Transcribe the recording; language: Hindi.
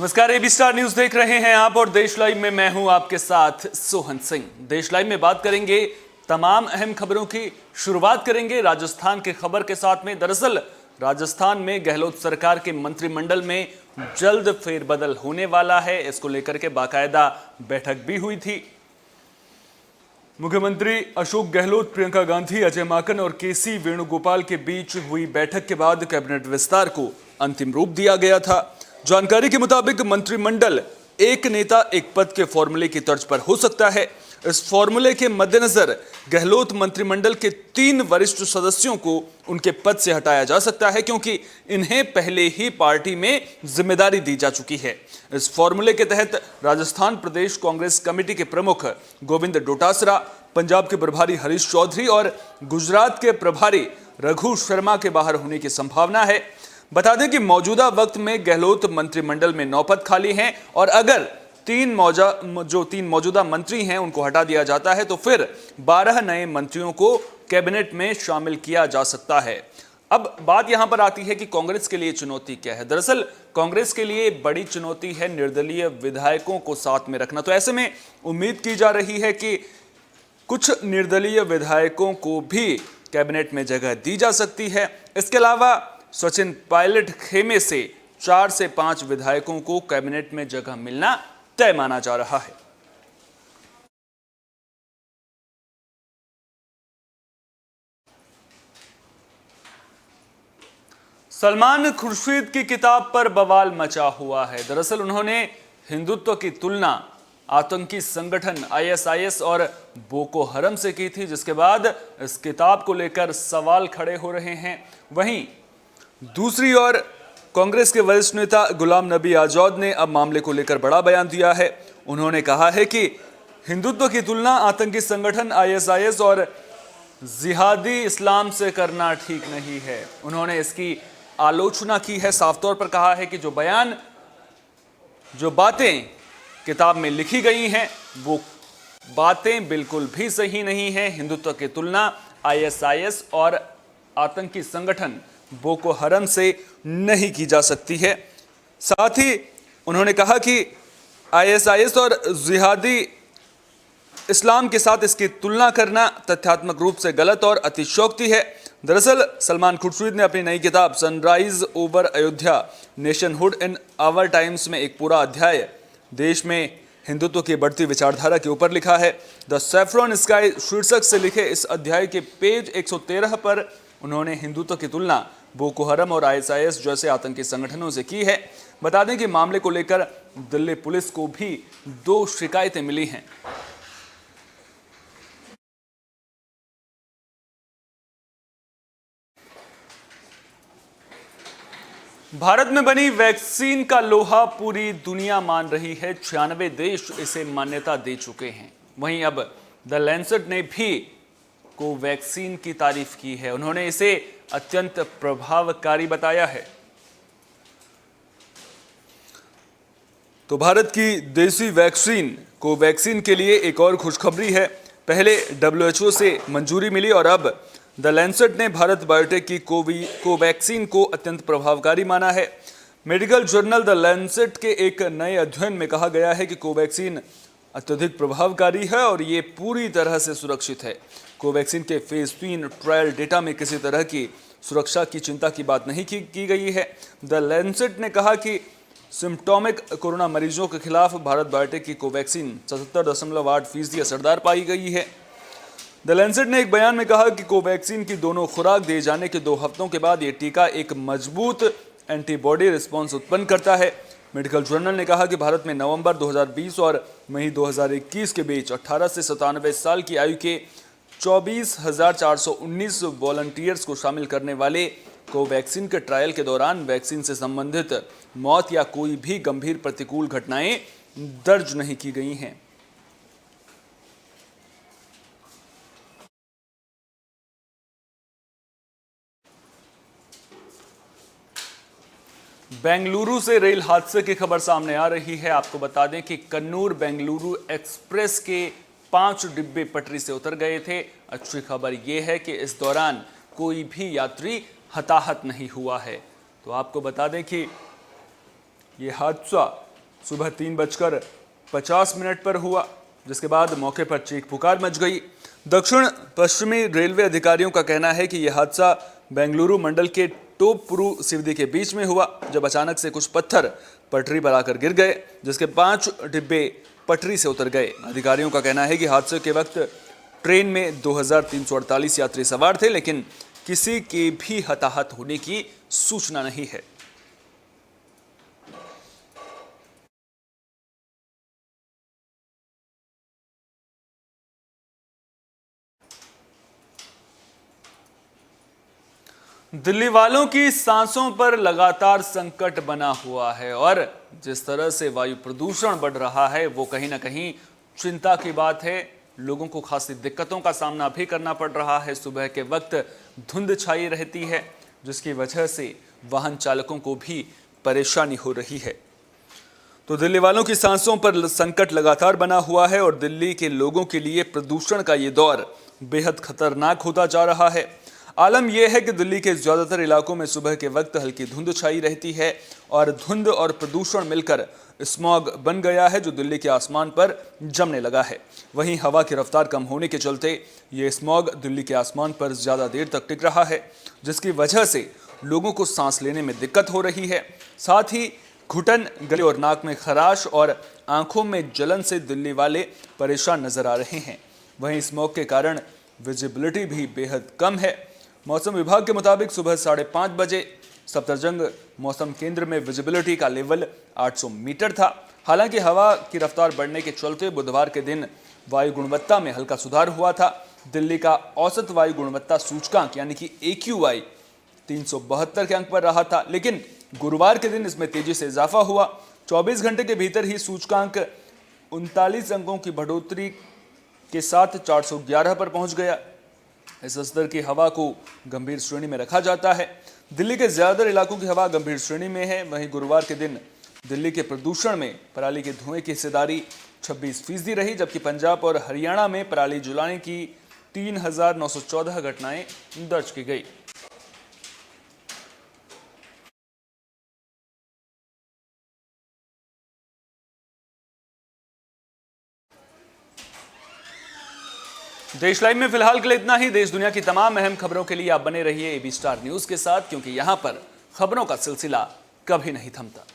नमस्कार, एबी स्टार न्यूज देख रहे हैं आप और देश लाइव में मैं हूं आपके साथ सोहन सिंह। देश लाइव में बात करेंगे तमाम अहम खबरों की। शुरुआत करेंगे राजस्थान की खबर के साथ में। दरअसल राजस्थान में गहलोत सरकार के मंत्रिमंडल में जल्द फेरबदल होने वाला है। इसको लेकर के बाकायदा बैठक भी हुई थी। मुख्यमंत्री अशोक गहलोत, प्रियंका गांधी, अजय माकन और केसी वेणुगोपाल के बीच हुई बैठक के बाद कैबिनेट विस्तार को अंतिम रूप दिया गया था। जानकारी के मुताबिक मंत्रिमंडल एक नेता एक पद के फॉर्मूले की तर्ज पर हो सकता है। इस फॉर्मूले के मद्देनजर गहलोत मंत्रिमंडल के 3 वरिष्ठ सदस्यों को उनके पद से हटाया जा सकता है, क्योंकि इन्हें पहले ही पार्टी में जिम्मेदारी दी जा चुकी है। इस फॉर्मूले के तहत राजस्थान प्रदेश कांग्रेस कमेटी के प्रमुख गोविंद डोटासरा, पंजाब के प्रभारी हरीश चौधरी और गुजरात के प्रभारी रघु शर्मा के बाहर होने की संभावना है। बता दें कि मौजूदा वक्त में गहलोत मंत्रिमंडल में 9 पद खाली हैं और अगर 3 मौजूदा मंत्री हैं उनको हटा दिया जाता है तो फिर 12 नए मंत्रियों को कैबिनेट में शामिल किया जा सकता है। अब बात यहां पर आती है कि कांग्रेस के लिए चुनौती क्या है। दरअसल कांग्रेस के लिए बड़ी चुनौती है निर्दलीय विधायकों को साथ में रखना। तो ऐसे में उम्मीद की जा रही है कि कुछ निर्दलीय विधायकों को भी कैबिनेट में जगह दी जा सकती है। इसके अलावा सचिन पायलट खेमे से 4 से 5 विधायकों को कैबिनेट में जगह मिलना तय माना जा रहा है। सलमान खुर्शीद की किताब पर बवाल मचा हुआ है। दरअसल उन्होंने हिंदुत्व की तुलना आतंकी संगठन आईएसआईएस और बोको हरम से की थी, जिसके बाद इस किताब को लेकर सवाल खड़े हो रहे हैं। वहीं दूसरी ओर कांग्रेस के वरिष्ठ नेता गुलाम नबी आजाद ने अब मामले को लेकर बड़ा बयान दिया है। उन्होंने कहा है कि हिंदुत्व की तुलना आतंकी संगठन आईएसआईएस और जिहादी इस्लाम से करना ठीक नहीं है। उन्होंने इसकी आलोचना की है। साफ तौर पर कहा है कि जो बातें किताब में लिखी गई हैं वो बातें बिल्कुल भी सही नहीं है। हिंदुत्व की तुलना आईएसआईएस और आतंकी संगठन बोको हरम से नहीं की जा सकती है। साथ ही उन्होंने कहा कि आईएसआईएस और जिहादी इस्लाम के साथ इसकी तुलना करना तथ्यात्मक रूप से गलत और अतिशयोक्ति है। दरअसल सलमान खुर्शीद ने अपनी नई किताब sunrise over Ayodhya nationhood in our times में एक पूरा अध्याय देश में हिंदुत्व की बढ़ती विचारधारा के ऊपर लिखा है। द सैफ्रॉन स्काई शीर्षक से लिखे इस अध्याय के पेज 113 पर उन्होंने हिंदुत्व की तुलना बोको हरम और आईएसआईएस जैसे आतंकी संगठनों से की है। बता दें कि मामले को लेकर दिल्ली पुलिस को भी 2 शिकायतें मिली हैं। भारत में बनी वैक्सीन का लोहा पूरी दुनिया मान रही है। 96 देश इसे मान्यता दे चुके हैं। वहीं अब द लैंसेट ने भी कोवैक्सीन की तारीफ की है। उन्होंने इसे अत्यंत प्रभावकारी बताया है। तो भारत की देसी वैक्सीन कोवैक्सीन के लिए एक और खुशखबरी है। पहले WHO से मंजूरी मिली और अब द लैंसेट ने भारत बायोटेक की कोवैक्सीन को अत्यंत प्रभावकारी माना है। मेडिकल जर्नल द लैंसेट के एक नए अध्ययन में कहा गया है कि कोवैक्सीन अत्यधिक प्रभावकारी है और ये पूरी तरह से सुरक्षित है। कोवैक्सीन के फेज 3 ट्रायल डेटा में किसी तरह की सुरक्षा की चिंता की बात नहीं की गई है। द लैंसेट ने कहा कि सिम्प्टोमिक कोरोना मरीजों के खिलाफ भारत बायोटेक की कोवैक्सीन 77.8% असरदार पाई गई है। द लैंसेट ने एक बयान में कहा कि कोवैक्सीन की दोनों खुराक दिए जाने के 2 हफ्तों के बाद ये टीका एक मजबूत एंटीबॉडी रिस्पॉन्स उत्पन्न करता है। मेडिकल जर्नल ने कहा कि भारत में नवंबर 2020 और मई 2021 के बीच 18 से 97 साल की आयु के 24,419 वॉलंटियर्स को शामिल करने वाले कोवैक्सीन के ट्रायल के दौरान वैक्सीन से संबंधित मौत या कोई भी गंभीर प्रतिकूल घटनाएं दर्ज नहीं की गई हैं। बेंगलुरु से रेल हादसे की खबर सामने आ रही है। आपको बता दें कि कन्नूर बेंगलुरु एक्सप्रेस के 5 डिब्बे पटरी से उतर गए थे। अच्छी खबर यह है कि इस दौरान कोई भी यात्री हताहत नहीं हुआ है। तो आपको बता दें कि यह हादसा सुबह 3:50 पर हुआ, जिसके बाद मौके पर चीख पुकार मच गई। दक्षिण पश्चिमी रेलवे अधिकारियों का कहना है कि यह हादसा बेंगलुरु मंडल के टोपपुरु सिवदी के बीच में हुआ, जब अचानक से कुछ पत्थर पटरी पर आकर गिर गए, जिसके 5 डिब्बे पटरी से उतर गए। अधिकारियों का कहना है कि हादसे के वक्त ट्रेन में 2348 यात्री सवार थे, लेकिन किसी के भी हताहत होने की सूचना नहीं है। दिल्ली वालों की सांसों पर लगातार संकट बना हुआ है और जिस तरह से वायु प्रदूषण बढ़ रहा है वो कहीं ना कहीं चिंता की बात है। लोगों को खासी दिक्कतों का सामना भी करना पड़ रहा है। सुबह के वक्त धुंध छाई रहती है, जिसकी वजह से वाहन चालकों को भी परेशानी हो रही है। तो दिल्ली वालों की सांसों पर संकट लगातार बना हुआ है और दिल्ली के लोगों के लिए प्रदूषण का ये दौर बेहद खतरनाक होता जा रहा है। आलम यह है कि दिल्ली के ज्यादातर इलाकों में सुबह के वक्त हल्की धुंध छाई रहती है और धुंध और प्रदूषण मिलकर स्मॉग बन गया है, जो दिल्ली के आसमान पर जमने लगा है। वहीं हवा की रफ्तार कम होने के चलते ये स्मॉग दिल्ली के आसमान पर ज्यादा देर तक टिक रहा है, जिसकी वजह से लोगों को सांस लेने में दिक्कत हो रही है। साथ ही घुटन, गले और नाक में खराश और आंखों में जलन से दिल्ली वाले परेशान नजर आ रहे हैं। वहीं स्मॉग के कारण विजिबिलिटी भी बेहद कम है। मौसम विभाग के मुताबिक सुबह 5:30 बजे सफदरजंग मौसम केंद्र में विजिबिलिटी का लेवल 800 मीटर था। हालांकि हवा की रफ्तार बढ़ने के चलते बुधवार के दिन वायु गुणवत्ता में हल्का सुधार हुआ था। दिल्ली का औसत वायु गुणवत्ता सूचकांक यानी कि AQI 372 के अंक पर रहा था, लेकिन गुरुवार के दिन इसमें तेजी से इजाफा हुआ। 24 घंटे के भीतर ही सूचकांक 39 अंकों की बढ़ोतरी के साथ 411 पर पहुंच गया। इस स्तर की हवा को गंभीर श्रेणी में रखा जाता है। दिल्ली के ज्यादातर इलाकों की हवा गंभीर श्रेणी में है। वहीं गुरुवार के दिन दिल्ली के प्रदूषण में पराली के धुएं की हिस्सेदारी 26% रही, जबकि पंजाब और हरियाणा में पराली जलाने की 3914 घटनाएं दर्ज की गई। देश लाइव में फिलहाल के लिए इतना ही। देश दुनिया की तमाम अहम खबरों के लिए आप बने रहिए AB स्टार न्यूज के साथ, क्योंकि यहां पर खबरों का सिलसिला कभी नहीं थमता।